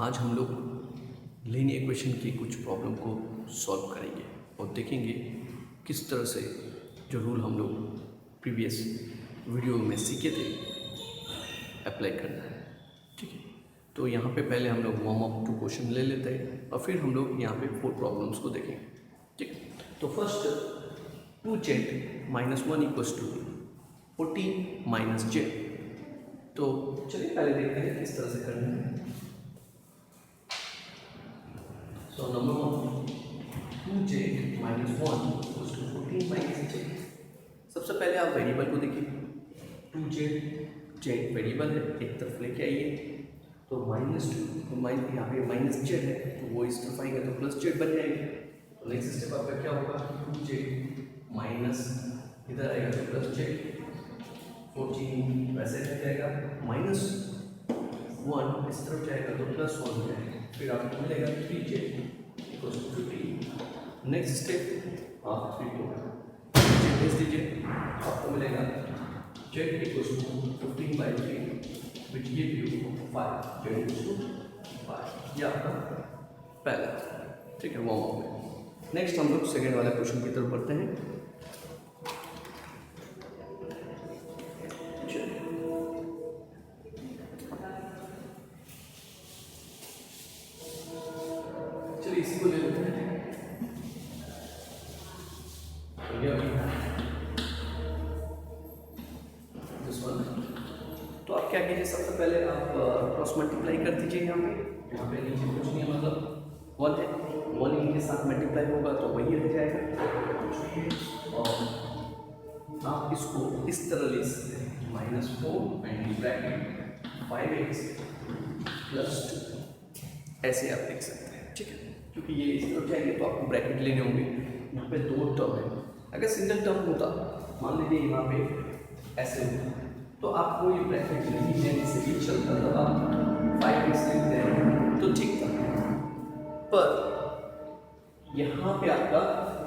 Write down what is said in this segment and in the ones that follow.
आज हम लोग लीनियर इक्वेशन की कुछ प्रॉब्लम को सॉल्व करेंगे और देखेंगे किस तरह से जो रूल हम लोग प्रीवियस वीडियो में सीखे थे अप्लाई करना है। ठीक है, तो यहाँ पे पहले हम लोग वार्म अप टू क्वेश्चन ले लेते हैं और फिर हम लोग यहाँ पे 4 प्रॉब्लम्स को देखेंगे। ठीक है, तो first 2z-1 equals to 14 - z। तो चलिए पहले देखते हैं किस तरह से करना है। So number 1 2z-1 equals to 14 - z। सबसे पहले आप वेरिएबल को देखिए। 2z वेरिएबल है, एक तरफ लेके आइए तो -2 यहाँ पे -z है तो वो इस तरफ आएगा तो +z बन जाएगा। तो नेक्स्ट स्टेप आपका क्या होगा, 2z माइनस इधर आएगा तो +z, 14 वैसे रह जाएगा, -1 इस तरफ जाएगा तो +1 हो जाएगा। फिर आपको मिलेगा 3z equals to 15। Next step आप 3 को भेज दीजिए, आपको मिलेगा z equals to 15/3 which give you 5, z equals to 5। ये आपका पहला, ठीक है, वार्म अप है। नेक्स्ट हम लोग सेकेंड वाले क्वेश्चन की तरफ बढ़ते हैं। चलिए इसी को ले लेते हैं। तो आप क्या कीजिए, सबसे पहले आप क्रॉस मल्टीप्लाई कर दीजिए। यहाँ पे नीचे कुछ नहीं है, मतलब 1 है, 1 इनके साथ मल्टीप्लाई होगा तो वही रह जाएगा कुछ नहीं। और आप इसको इस तरह ले सकते हैं, -4 एंड ब्रैकेट 5x + 2 ऐसे आप लिख सकते हैं। ठीक है, क्योंकि ये इस तरफ जाएंगे तो आपको ब्रैकेट लेने होंगे। यहाँ पे 2 टर्म है, अगर सिंगल टर्म होता, मान लीजिए यहाँ पे ऐसे होता तो आपको ये ब्रैकेट नहीं लेने से भी चलता था, आप 5x लिखते हैं तो ठीक था। पर यहाँ पे आपका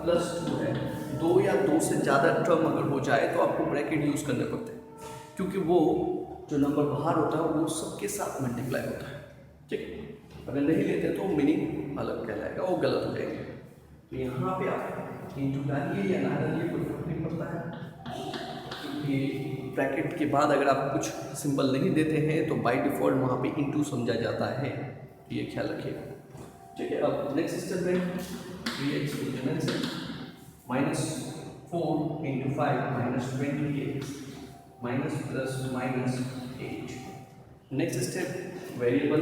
+2 है, 2 या 2 से ज़्यादा टर्म अगर हो जाए तो आपको ब्रैकेट यूज़ करने पड़ते हैं, क्योंकि वो जो नंबर बाहर होता है वो सबके साथ मल्टीप्लाई होता है। ठीक है, अगर नहीं लेते तो मीनिंग अलग कहलाएगा, वो गलत हो जाएगा। तो यहाँ पे आप इंटू डालिए या ना डालिए कोई फर्क नहीं पड़ता है, क्योंकि ब्रैकेट के बाद अगर आप कुछ सिंबल नहीं देते हैं तो बाय डिफ़ॉल्ट वहाँ पे इंटू समझा जाता है, ये ख्याल रखिएगा। ठीक है, अब नेक्स्ट स्टेप में 3x -4 × 5 -20x -+-8। Next step variable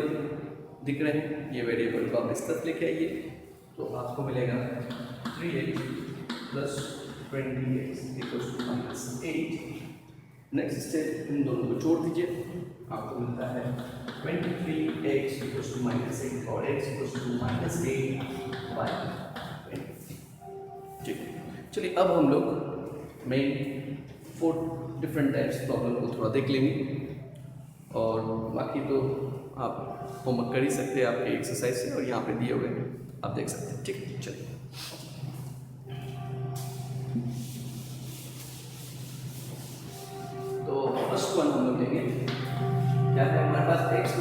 दिख रहे हैं, ये वेरिएबल को आप इस तरफ लेके आइए तो आपको मिलेगा 3x + 20x = -8। Next step in दोनों को जोड़ दीजिए, आपको मिलता है 23x = -8 और x = -8/20। ठीक है, चलिए अब हम लोग मेन 4 डिफरेंट टाइप्स प्रॉब्लम को थोड़ा देख लेंगे और बाकी तो आप होमवर्क कर ही सकते हैं आपके एक्सरसाइज से, और यहाँ पे दिए हुए आप देख सकते हैं। ठीक है, चलिए तो फर्स्ट वन हम लोग लेंगे, क्या है हमारे पास x -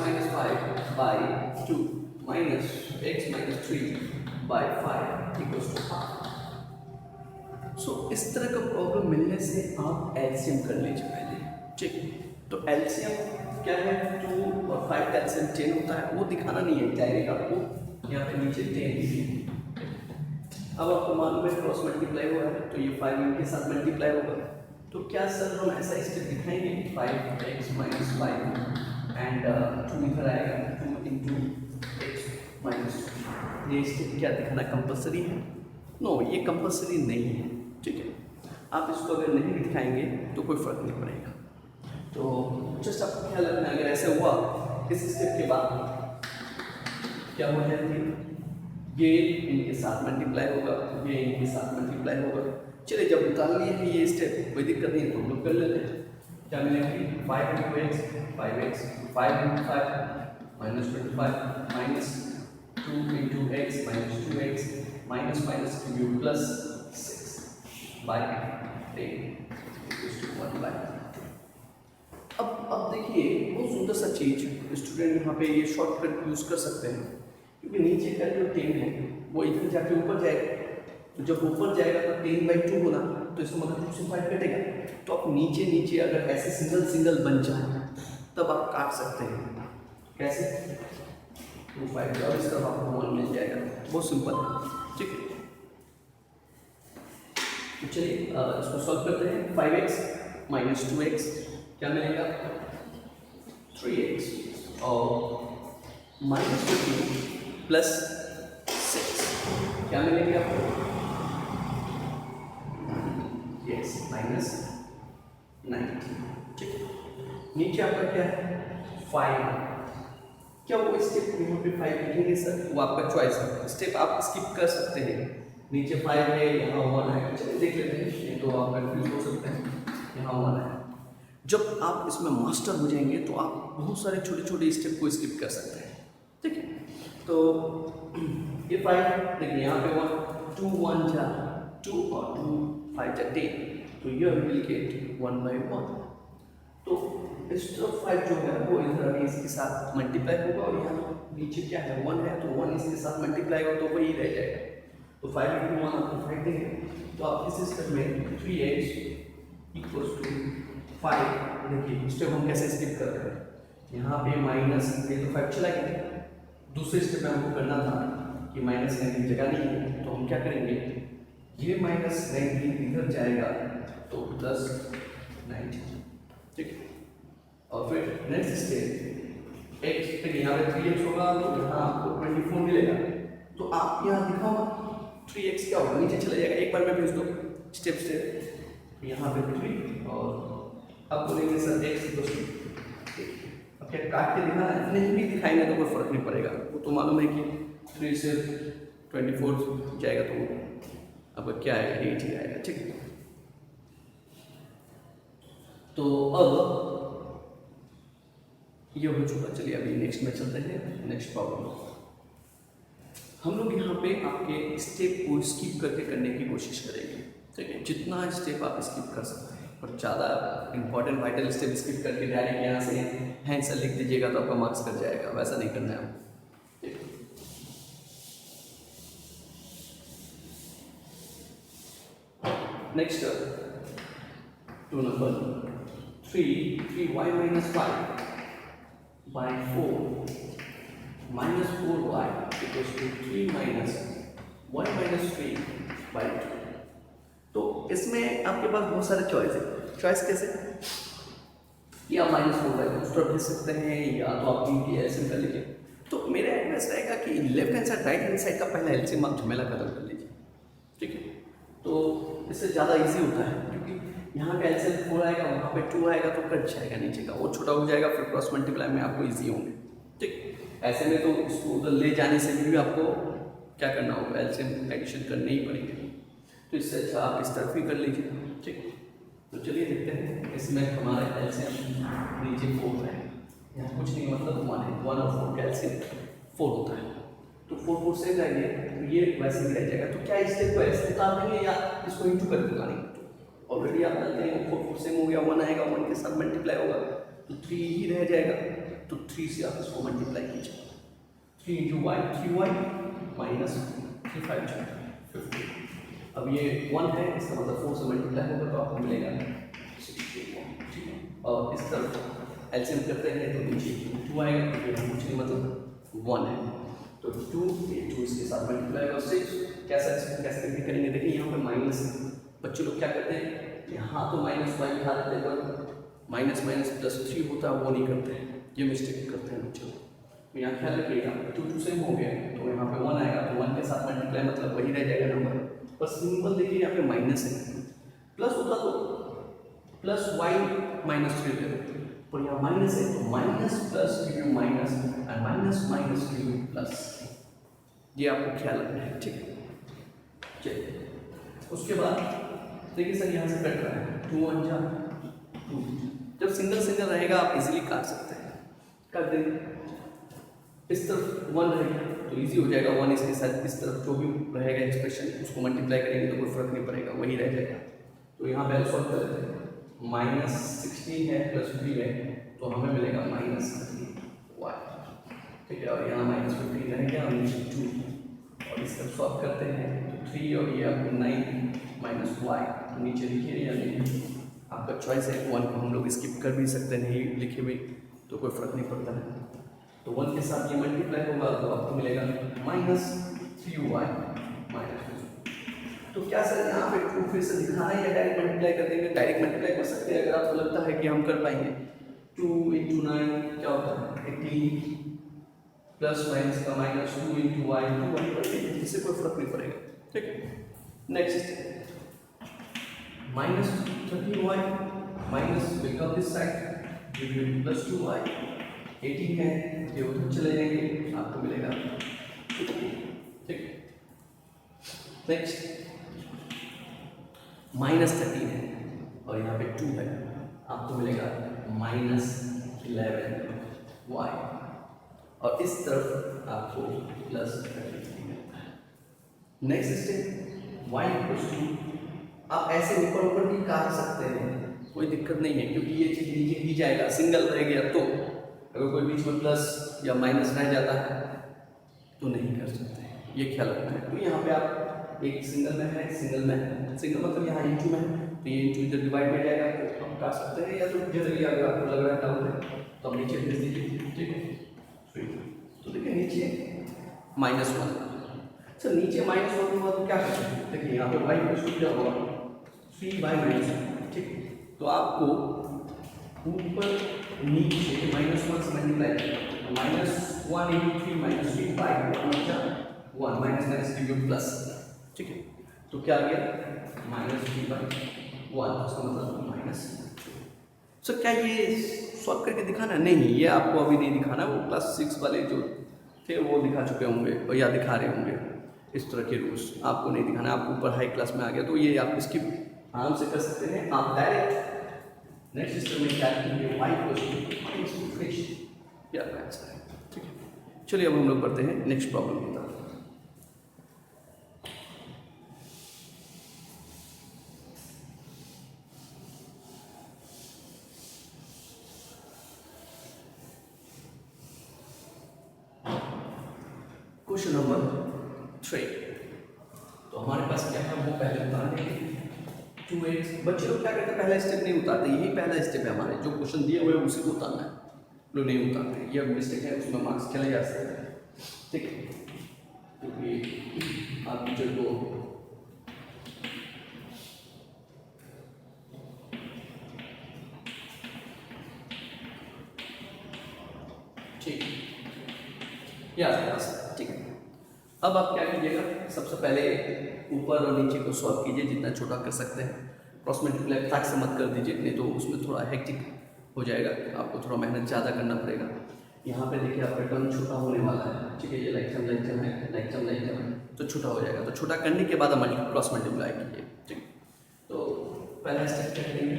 5/2 -x - 3/5 = ½ सो इस तरह का प्रॉब्लम मिलने से आप एलसीएम कर लीजिए पहले। ठीक, तो एलसीएम क्या है, 2 और 5 का एलसीएम 10 होता है, वो दिखाना नहीं है, डायरेक्ट आपको यहाँ पे नीचे 10 लिखिए। अब आपको मालूम है क्रॉस मल्टीप्लाई हुआ है तो ये 5 इनके साथ मल्टीप्लाई होगा। तो क्या सर हम ऐसा स्टेप दिखाएंगे, 5x - 5 एंड 2 इधर आएगा, 2 × x - 2। ये स्टेप क्या दिखाना कंपलसरी है? नो, ये कंपलसरी नहीं है। ठीक है, आप इसको अगर नहीं दिखाएंगे तो कोई फ़र्क नहीं पड़ेगा। तो जस्ट आपको ख्याल रखना है, अगर ऐसा हुआ इस स्टेप के बाद क्या हो जाएगी, ये इनके साथ मल्टीप्लाई होगा, ये इनके साथ मल्टीप्लाई होगा। चलिए जब निकाल लिए हैं ये स्टेप, कोई दिक्कत नहीं है तो हम लोग कर लेते हैं। क्या मिलेंगे, 5 × x 5x, 5 × 5 -25 -2 × x -2x -6/10 = 1/2। अब देखिए बहुत सुंदर सा चीज़ स्टूडेंट यहाँ पे ये शॉर्टकट यूज़ कर सकते हैं, क्योंकि नीचे का जो 10 है वो इधर जाके ऊपर जाएगा, तो जब ऊपर जाएगा तो 10/2 होना, तो इसका मतलब 2 से 5 कटेगा। तो आप नीचे नीचे अगर ऐसे सिंगल सिंगल बन जाए तब आप काट सकते हैं। कैसे? 2/5 और इस तरफ आपको 1 मिल जाएगा। बहुत सिंपल है, ठीक है। तो चलिए इसको सॉल्व करते हैं। 5x माइनस 2x क्या मिलेगा? 3x और माइनस 15 प्लस 6 क्या मिलेगा आपको? यस माइनस 90, ठीक है। नीचे आपका क्या है? 5। क्या वो स्टेप यहाँ पे 5 लिखेंगे सर? वो आपका चॉइस है, स्टेप आप स्किप कर सकते हैं। नीचे 5 है, यहाँ 1 है, चलिए देख लेते हैं, नहीं तो आप कंफ्यूज हो सकते हैं। यहाँ 1 है। जब आप इसमें मास्टर हो जाएंगे तो आप बहुत सारे छोटे छोटे स्टेप को स्किप कर सकते हैं, ठीक है। तो ये 5 देखिए यहाँ पे 1 2 1 जा 2 और 2 5 जा 10, तो ये विल गेट 1/1। तो इस तरफ 5 जो है वो इधर अभी इसके साथ मल्टीप्लाई होगा, और यहाँ नीचे क्या है 1 है, तो 1 इसके साथ मल्टीप्लाई होगा तो वही रह जाएगा। तो 5 × 1 आपको 5 देंगे, तो आप इस स्टेप में 3x = 5। देखिए स्टेप हम कैसे स्किप कर रहे हैं। यहाँ पे माइनस ये तो 5 चला गया, दूसरे स्टेप में हमको करना था कि माइनस 9 की जगह नहीं है, तो हम क्या करेंगे, ये माइनस 9 इधर जाएगा तो प्लस 90, ठीक है। और फिर नेक्स्ट स्टेप x पे यहाँ पे 3x होगा, तो यहाँ आपको 24 मिलेगा, तो आप यहाँ दिखाओ 3x क्या होगा, नीचे चला जाएगा, एक बार में भेज दो स्टेप स्टेप। यहाँ पे 3 और अब बोलेंगे सर x = अब क्या काट के दिखाना है? नहीं भी दिखाएंगे तो कोई फर्क नहीं पड़ेगा, वो तो मालूम है कि 3 से 24 जाएगा तो अब क्या आएगा, 8 ही आएगा, ठीक है। तो अब ये हो चुका, चलिए अभी नेक्स्ट में चलते हैं। नेक्स्ट प्रॉब्लम हम लोग यहाँ पे आपके स्टेप को स्किप करके करने की कोशिश करेंगे, ठीक है। जितना स्टेप आप स्किप कर सकते हैं, और ज़्यादा इंपॉर्टेंट वाइटल स्टेप स्किप करके डायरेक्ट यहाँ से आंसर लिख दीजिएगा तो आपका मार्क्स कट जाएगा, वैसा नहीं करना है। Next 2 number 3y - 5 by 4 minus 4y equals to 3 minus 1 minus 3 by 2। तो इसमें आपके पास बहुत सारे चॉइस है। चॉइस कैसे? कि आप -4y को उस तरफ भेज सकते हैं, या तो आप इनकी एलसीएम कर लीजिए। तो मेरा एडवाइस रहेगा कि left hand side right hand side का पहला एलसीएम आप झमेला खत्म कर लीजिए, ठीक है। तो इससे ज़्यादा इजी होता है, क्योंकि यहाँ का एलसीएम 4 आएगा, वहाँ पे 2 आएगा, तो कट जाएगा नीचे का, वो छोटा हो जाएगा, फिर क्रॉस मल्टीप्लाई में आपको ईजी होंगे, ठीक। ऐसे में तो इसको उधर ले जाने से भी आपको क्या करना होगा, एलसीएम एडिशन करने ही पड़ेंगे, तो इससे अच्छा आप इस तरफ ही कर लीजिए, ठीक। तो चलिए देखते हैं, इसमें हमारा एलसीएम नीचे 4 है, यहाँ कुछ नहीं मतलब 1 है, 1 और 4 का एलसीएम 4 होता है, तो 4 4 से जाएंगे, तो ये वैसे ही रह जाएगा। तो क्या स्टेप को ऐसे उतार देंगे या इसको इंटू कर देंगे? ऑलरेडी आप जानते हैं 4 4 सेम हो गया, 1 आएगा, 1 के साथ मल्टीप्लाई होगा तो 3 ही रह जाएगा, तो 3 से आप इसको मल्टीप्लाई कीजिए। 3 × y 3y माइनस 3 5 50। अब ये 1 है, इसका मतलब 4 से मल्टीप्लाई होगा तो आपको मिलेगा 61, ठीक है। और इस तरफ एलसीएम करते हैं तो नीचे 2 आएगा, तो यहाँ कुछ नहीं मतलब 1 है, तो 2 इसके साथ मल्टीप्लाई होगा 6। कैसे करेंगे? देखिए यहाँ पे माइनस, बच्चे लोग क्या करते हैं, यहाँ तो -y लिखा देते हैं, पर माइनस माइनस +3 होता है, वो नहीं करते हैं, ये मिस्टेक करते हैं बच्चे लोग। तो यहाँ ख्याल रखिएगा, 2 2 सेम हो गया, तो यहाँ पे 1 आएगा, तो 1 के साथ मल्टीप्लाई मतलब वही रह जाएगा नंबर, पर सिंपल देखिए यहाँ पे माइनस है, प्लस होता तो +y -3 देते, पर यहाँ माइनस है, तो minus plus give you minus and minus minus give you plus, ये आपको ख्याल रखना है, ठीक है। चलिए उसके बाद देखिए सर यहाँ से कट रहा है, 2 1 जा 2, जब सिंगल सिंगल रहेगा आप इजीली काट सकते हैं, कर देंगे। इस तरफ 1 रहेगा तो इजी हो जाएगा, 1 इसके साथ इस तरफ जो भी रहेगा एक्सप्रेशन उसको मल्टीप्लाई करेंगे तो कोई फर्क नहीं पड़ेगा, वही रह जाएगा। तो यहाँ पहले सॉल्व कर लेते हैं। -16 है प्लस 3 है, तो हमें मिलेगा -13y। ठीक है, और यहाँ -15 रहेंगे और नीचे 2, और इसका सॉल्व करते हैं तो 3 और ये आपको 9 -y, तो नीचे लिखिए या नहीं, आपका चॉइस है। 1 को हम लोग स्किप कर भी सकते हैं, नहीं लिखे हुए तो कोई फर्क नहीं पड़ता है। तो 1 के साथ ये मल्टीप्लाई होगा तो आपको मिलेगा -3y -2। तो क्या सर यहाँ पे 2 फिर से दिखाना है या डायरेक्ट मल्टीप्लाई कर देंगे? डायरेक्ट मल्टीप्लाई कर सकते हैं अगर आपको लगता है कि हम कर पाएंगे। 2 × 9 क्या होता है 18, प्लस माइनस का -2 × y, 2 वहीं पर देंगे, इससे कोई फर्क नहीं पड़ेगा। ठीक है, next -30y minus will come this side give you +2y, 18 है ये उधर चले जाएंगे, आपको मिलेगा। ठीक, नेक्स्ट -13 है और यहाँ पे 2 है, आपको मिलेगा -11y, और इस तरफ आपको +33 मिलता है। नेक्स्ट स्टेप y = आप ऐसे ऊपर ऊपर भी काट सकते हैं, कोई दिक्कत नहीं है, क्योंकि ये चीज नीचे ही जाएगा, सिंगल रह गया तो। अगर कोई बीच में प्लस या माइनस रह जाता है तो नहीं कर सकते, ये ख्याल रखना है। तो यहाँ पे आप एक सिंगल में है, सिंगल मतलब यहाँ इंटू में है, तो ये इंटू इधर डिवाइड में जाएगा, तो हम काट सकते हैं, या तो जनरली अगर आपको लग रहा है डाउन है तो हम नीचे भेज दीजिए। ठीक है, तो देखिए नीचे -1, सर नीचे -1 हुआ तो क्या कर सकते हैं? देखिए यहाँ पे y क्या होगा 3/-1। ठीक, तो आपको ऊपर नीचे -1 से मल्टीप्लाई करना, -1 × 3 - 3/1 माइनस गिव यू प्लस। ठीक है, तो क्या आ गया -3/1, उसका मतलब माइनस। सर क्या ये सॉल्व करके दिखाना? नहीं, ये आपको अभी नहीं दिखाना, वो क्लास 6 वाले जो थे वो दिखा चुके होंगे और या दिखा रहे होंगे। इस तरह के रूल्स आपको नहीं दिखाना, आप ऊपर हाई क्लास में आ गया तो ये आप स्किप आराम से कर सकते हैं। आप डायरेक्ट नेक्स्ट स्टेप में क्या करेंगे, y = -2 या आंसर है। ठीक है, चलिए अब हम लोग बढ़ते हैं नेक्स्ट प्रॉब्लम की तरफ। क्वेश्चन नंबर 3, तो हमारे पास क्या है वो पहले उतार देंगे। 2x, बच्चे लोग क्या करते हैं, पहला स्टेप नहीं उतारते, यही पहला स्टेप है हमारे, जो क्वेश्चन दिए हुए हैं उसी को उतारना है, लोग नहीं उतारते, ये मिस्टेक है, उसमें मार्क्स चले जा सकते हैं। ठीक है, क्योंकि आप टीचर को ठीक याद। ठीक है, अब आप क्या कीजिएगा, सबसे पहले ऊपर और नीचे को सॉल्व कीजिए जितना छोटा कर सकते हैं। क्रॉस मल्टीप्लाई फटाक से मत कर दीजिए, नहीं तो उसमें थोड़ा हेक्टिक हो जाएगा, आपको थोड़ा मेहनत ज़्यादा करना पड़ेगा। यहाँ पे देखिए आपका टर्म छोटा होने वाला है। ठीक है, ये लाइक है तो छोटा हो जाएगा, तो छोटा करने के बाद हम क्रॉस मल्टीप्लाई कीजिए। ठीक, तो पहला स्टेप क्या करेंगे,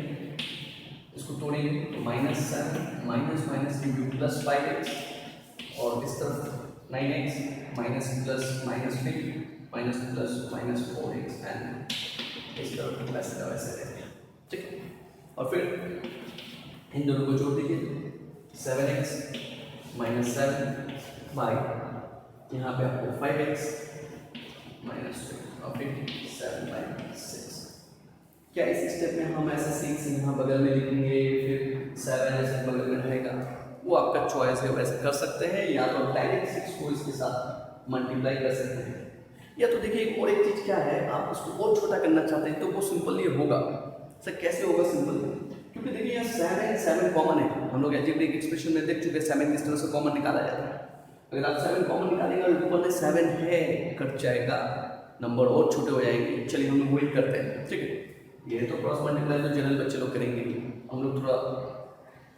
इसको तोड़ेंगे तो -7 माइनस गिव यू +5x, और इस तरफ 9x minus plus -4x, and इस तरफ वैसे का वैसे रहेगा। ठीक है, और फिर इन दोनों को जोड़ दीजिए, 7x - 7 बाई यहाँ पे आपको 5x - 2 और फिर 7/6। क्या इस स्टेप में हम ऐसे 6 यहाँ बगल में लिखेंगे, फिर 7 ऐसे बगल में रहेगा, वो आपका चॉइस है, वैसे कर सकते हैं, या तो डायरेक्ट 6 को इसके साथ मल्टीप्लाई कर सकते हैं, या तो देखिए एक और एक चीज़ क्या है, आप उसको और छोटा करना चाहते हैं तो वो सिंपल ये होगा। सर कैसे होगा सिंपल, क्योंकि देखिए यहाँ 7 कॉमन है, हम लोग एल्जेब्रिक एक्सप्रेशन में देख चुके हैं 7 किस तरह से कॉमन निकाला जाता है। अगर आप 7 कॉमन निकालेंगे और ऊपर में 7 है, कट जाएगा, नंबर और छोटे हो जाएंगे। चलिए हम लोग वही करते हैं। ठीक है, ये तो क्रॉस मल्टीप्लाई तो जनरल बच्चे लोग करेंगे, हम लोग थोड़ा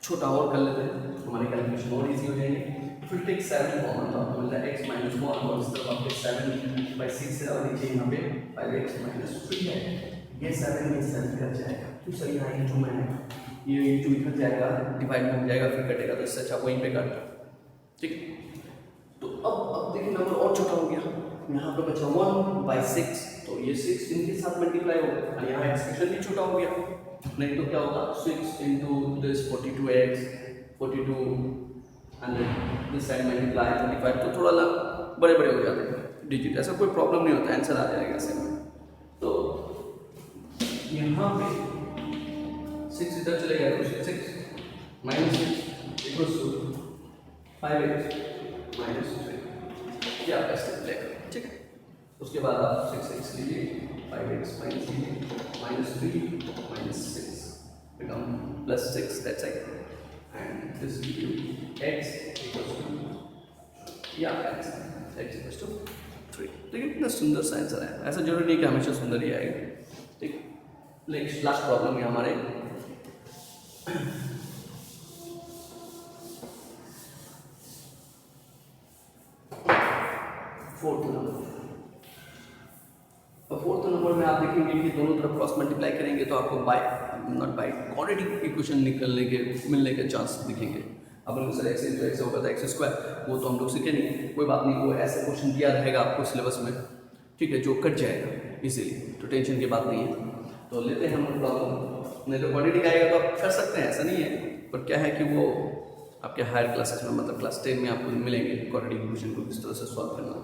छोटा और कर लेते हैं, हमारी कैलकुलेशन और इजी हो जाएगी। फिर टेक 7 कॉमन, तो आपको मिलता है x - 1, और इस तरफ आपके 7/6 है, और नीचे यहाँ पे 5x - 3 है। ये 7 में 7 कट जाएगा, तो सर यहाँ इंटू में है, ये इंटू कट जाएगा, डिवाइड में हो जाएगा, फिर कटेगा, तो इससे अच्छा वहीं पे काट। ठीक है, तो अब देखिए नंबर और छोटा हो गया, यहाँ पे बचा 1/6, तो तो ये 6 इनके साथ मल्टीप्लाई होगा और यहाँ एक्सप्रेशन भी छोटा हो गया, नहीं तो क्या होगा 6 into this 42x 42 and this side multiply 25, तो थोड़ा बड़े बड़े हो जाते हैं डिजिट, ऐसा कोई प्रॉब्लम नहीं होता, आंसर आ जाएगा ऐसे में। तो यहाँ पे 6 इधर चले गया तो 6 minus 6 equals to 5x minus 3, ये आपका स्टेप लेगा, ठीक है। उसके बाद आप 6x लीजिए, 5x माइनस लीजिए, minus 3 minus 6 become plus 6, that's it and this give you x equals to, या x इक्वल्स टू 3। देखिए कितना सुंदर सा आंसर है, ऐसा जरूरी नहीं कि हमेशा सुंदर ही आएगा, ठीक। नेक्स्ट लास्ट प्रॉब्लम है हमारे फोर्थ नंबर में आप देखेंगे कि दोनों तरफ क्रॉस मल्टीप्लाई करेंगे तो आपको क्वाड्रेटिक इक्वेशन मिलने के चांस दिखेंगे। अब लोग सर x होगा तो x स्क्वायर, वो तो हम लोग सीखे नहीं, कोई बात नहीं, वो ऐसा क्वेश्चन दिया रहेगा आपको सिलेबस में, ठीक है, जो कट जाएगा इजीली, तो टेंशन की बात नहीं है। तो लेते हैं हम लोग प्रॉब्लम, नहीं तो क्वाड्रेटिक आएगा तो आप कर सकते हैं, ऐसा नहीं है, पर क्या है कि वो आपके हायर क्लासेस में, मतलब क्लास 10 में आपको मिलेंगे क्वाड्रेटिक इक्वेशन को किस तरह से सॉल्व करना,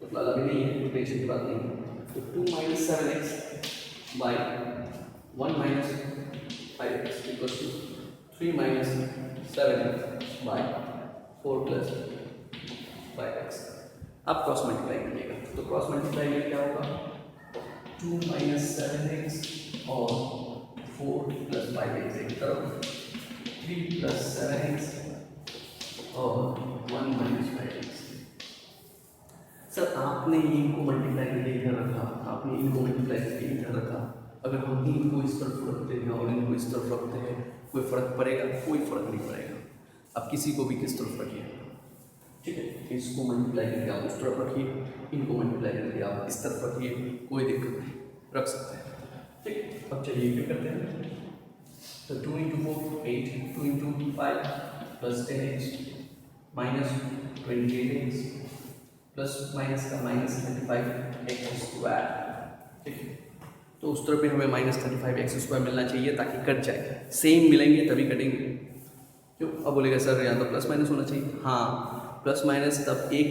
तो फिलहाल अभी नहीं है, तो टेंशन की बात नहीं है। तो 2 minus 7x by 1 minus 5x equals to 3 minus 7x by 4 plus 5x। आप क्रॉस मल्टीप्लाई करिएगा, तो क्रॉस मल्टीप्लाई में क्या होगा 2 माइनस 7x और 4 प्लस 5x एक तरफ, 3 प्लस 7x और 1 माइनस 5x। सर आपने इनको मल्टीप्लाई करके इधर रखा, आपने इनको मल्टीप्लाई करके इधर रखा, अगर हम इनको इस तरफ रखते हैं और इनको इस तरफ रखते हैं कोई फ़र्क पड़ेगा? कोई फ़र्क नहीं पड़ेगा। अब किसी को भी किस तरफ रखिए, ठीक है, इसको मल्टीप्लाई करके आप उस तरफ रखिए, इनको मल्टीप्लाई करके आप इस तरफ रखिए, कोई दिक्कत नहीं, रख सकते हैं, ठीक। अब चलिए क्या करते हैं, तो 2 into 4 8, 2 into 5 plus 10x minus 28x plus minus का माइनस 35x स्क्वायर, ठीक है। तो उस तरफ भी हमें माइनस 35x स्क्वायर मिलना चाहिए ताकि कट जाए, सेम मिलेंगे तभी कटेंगे, क्यों? अब बोलेगा सर यहाँ तो प्लस माइनस होना चाहिए, हाँ प्लस माइनस तब एक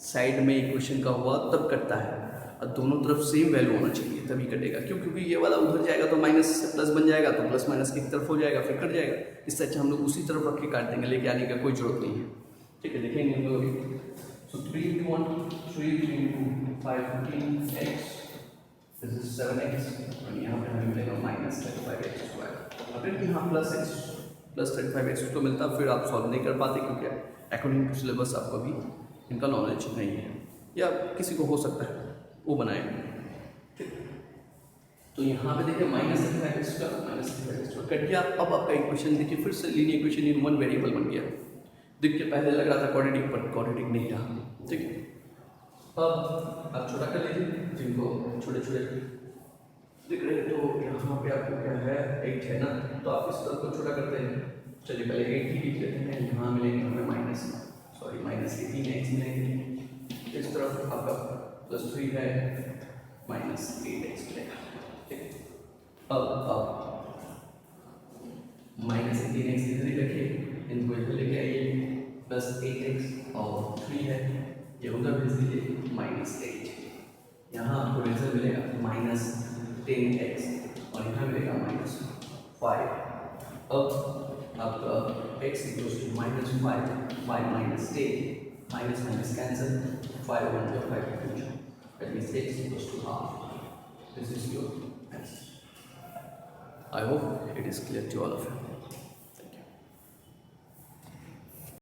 साइड में इक्वेशन का हुआ तब कटता है, और दोनों तरफ सेम वैल्यू होना चाहिए तभी कटेगा, क्यों? क्योंकि ये वाला उधर जाएगा तो माइनस से प्लस बन जाएगा, तो प्लस माइनस की तरफ हो जाएगा, फिर कट जाएगा। इससे अच्छा हम लोग उसी तरफ रख के काट देंगे, लेके आने का कोई जरूरत नहीं है, ठीक है। देखेंगे हम लोग, so 3 into 1 3 3 into 5 15x, this is 7x, और यहाँ पे हमें मिलेगा माइनस 35x स्क्वायर। अगर यहाँ प्लस 35x उसको मिलता फिर आप सॉल्व नहीं कर पाते, क्योंकि अकॉर्डिंग टू सिलेबस आपको भी इनका नॉलेज नहीं है, या किसी को हो सकता है वो बनाएंगे, ठीक। तो यहाँ पे देखिए माइनस 35x स्क्वायर कट गया। अब आपका इक्वेशन देखिए फिर से linear equation in one variable बन गया, दिख के पहले लग रहा था क्वाड्रेटिक, पर क्वाड्रेटिक नहीं रहा, ठीक है। अब आप छोटा कर लीजिए, जिनको छोटे छोटे दिख रहे हैं, तो यहाँ पे आपको क्या है 8 है ना, तो आप इस तरफ को छोटा करते हैं। चलिए पहले 8 ही लिख लेते हैं, यहाँ मिलेंगे हमें माइनस 18x मिलेंगे, इस तरफ आपका प्लस 3 है, माइनस 8x मिलेगा, ठीक है। अब माइनस 18x इधर ही रखिए, इनको इधर लेके आइए, प्लस 8x और 3 है, ये उधर भेज दीजिए माइनस 8, यहाँ आपको रिजल्ट मिलेगा माइनस 10x और यहाँ मिलेगा माइनस 5। अब आपका x equals to minus 5 minus 10, minus minus cancel, 5 1 जो 5 2, that means x equals to half. This is your answer. I hope it is clear to all of you.